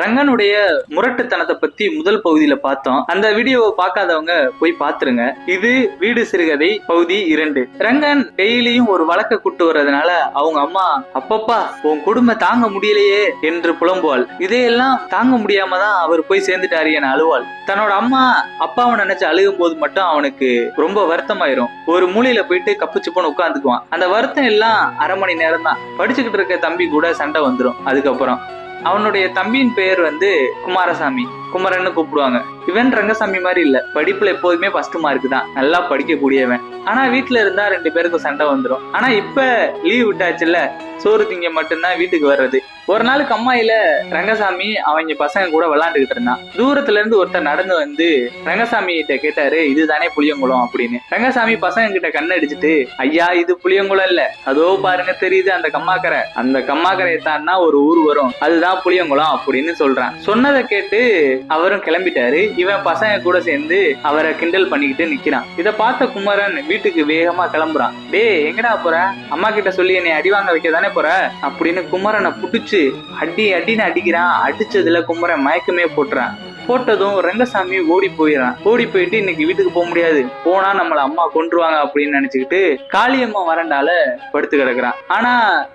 ரங்கனுடைய முரட்டுத்தனத்தை பத்தி முதல் பகுதியில பார்த்தோம். அந்த வீடியோவை பார்க்காதவங்க போய் பாத்துருங்க. இது வீடு சிறுகதை பகுதி 2. ரங்கன் டெய்லியும் ஒரு வழக்க கூட்டு வர்றதுனால அவங்க அம்மா, அப்பப்பா உன் குடும்பம் தாங்க முடியலையே என்று புலம்புவாள். இதையெல்லாம் தாங்க முடியாம தான் அவர் போய் சேர்ந்துட்டாரு என அழுவாள். தன்னோட அம்மா அப்பாவை நினைச்சு அழுகும் போது மட்டும் அவனுக்கு ரொம்ப வருத்தமாயிரும். ஒரு மூலையில போயிட்டு கப்புச்சு போன உட்காந்துக்குவான். அந்த வருத்தம் எல்லாம் அரை மணி நேரம் தான். படிச்சுக்கிட்டு இருக்க தம்பி கூட சண்டை வந்துடும். அதுக்கப்புறம் அவனுடைய தம்பியின் பெயர் குமாரசாமி, குமரன்னு கூப்பிடுவாங்க. இவன் ரங்கசாமி மாதிரி இல்ல, படிப்புல எப்போதுமே ஃபர்ஸ்ட் மார்க் தான், நல்லா படிக்க கூடியவன். ஆனா வீட்டுல இருந்தா 2 பேருக்கும் சண்டை வந்துடும். ஆனா இப்ப லீவ் விட்டாச்சுல்ல, சோறு திங்க மட்டும்தான் வீட்டுக்கு வர்றது. ஒரு நாளுக்கு அம்மாயில ரங்கசாமி அவங்க பசங்க கூட விளையாண்டுகிட்டு இருந்தான். தூரத்துல இருந்து ஒருத்தர் நடந்து வந்து ரங்கசாமி கிட்ட கேட்டாரு, இதுதானே புளியங்குளம் அப்படின்னு. ரங்கசாமி பசங்க கிட்ட கண்ணு அடிச்சுட்டு, ஐயா இது புளியங்குளம் இல்ல, அதோ பாருங்க தெரியுது அந்த கம்மாக்கரை, அந்த கம்மாக்கரையை தான்னா ஒரு ஊர் வரும், அதுதான் புளியங்குளம் அப்படின்னு சொல்றான். சொன்னதை கேட்டு அவரும் கிளம்பிட்டாரு. இவன் பசங்க கூட சேர்ந்து அவரை கிண்டல் பண்ணிக்கிட்டு நிக்கிறான். இத பார்த்த குமரன் வீட்டுக்கு வேகமா கிளம்புறான். டேய் எங்கடா போற, அம்மா கிட்ட சொல்லி என்னை அடி வாங்க வைக்க தானே போற அப்படின்னு குமரனை புடிச்சு அடின்னு அடிக்கிறான். அடிச்சதுல குமரன் மயக்கமே போட்டுறான். போட்டதும் ரங்கசாமி ஓடி போயிடறான். ஓடி போயிட்டு இன்னைக்கு வீட்டுக்கு போக முடியாது, போனா நம்மள அம்மா கொன்றுவாங்க அப்படின்னு நினைச்சுக்கிட்டு காளியம்மா வரண்டால படுத்து கிடக்குறான். ஆனா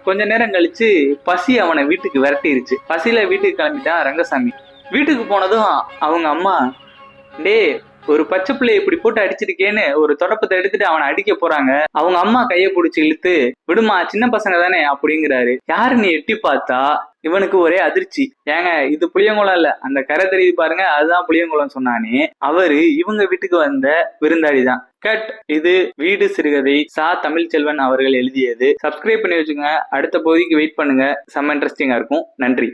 கொஞ்ச நேரம் கழிச்சு பசி அவனை வீட்டுக்கு விரட்டிருச்சு. பசியில வீட்டுக்கு கிளம்பிட்டான் ரங்கசாமி. வீட்டுக்கு போனதும் அவங்க அம்மா, டே ஒரு பச்சை பிள்ளைய இப்படி போட்டு அடிச்சிருக்கேன்னு ஒரு தொடப்பத்தை எடுத்துட்டு அவனை அடிக்க போறாங்க. அவங்க அம்மா கையை பிடிச்சி இழுத்து, விடுமா சின்ன பசங்க தானே அப்படிங்கிறாரு. யாருன்னு எட்டி பார்த்தா இவனுக்கு ஒரே அதிர்ச்சி. ஏங்க இது புளியங்குளம் இல்ல, அந்த கரை தெரியுது பாருங்க, அதுதான் புளியங்குளம் சொன்னானே அவரு இவங்க வீட்டுக்கு வந்த விருந்தாளிதான். கட். இது வீடு சிறுகதை சா தமிழ்ச்செல்வன் அவர்கள் எழுதியது. சப்ஸ்கிரைப் பண்ணி வச்சுங்க. அடுத்த பகுதிக்கு வெயிட் பண்ணுங்க, செம்ம இன்ட்ரெஸ்டிங்கா இருக்கும். நன்றி.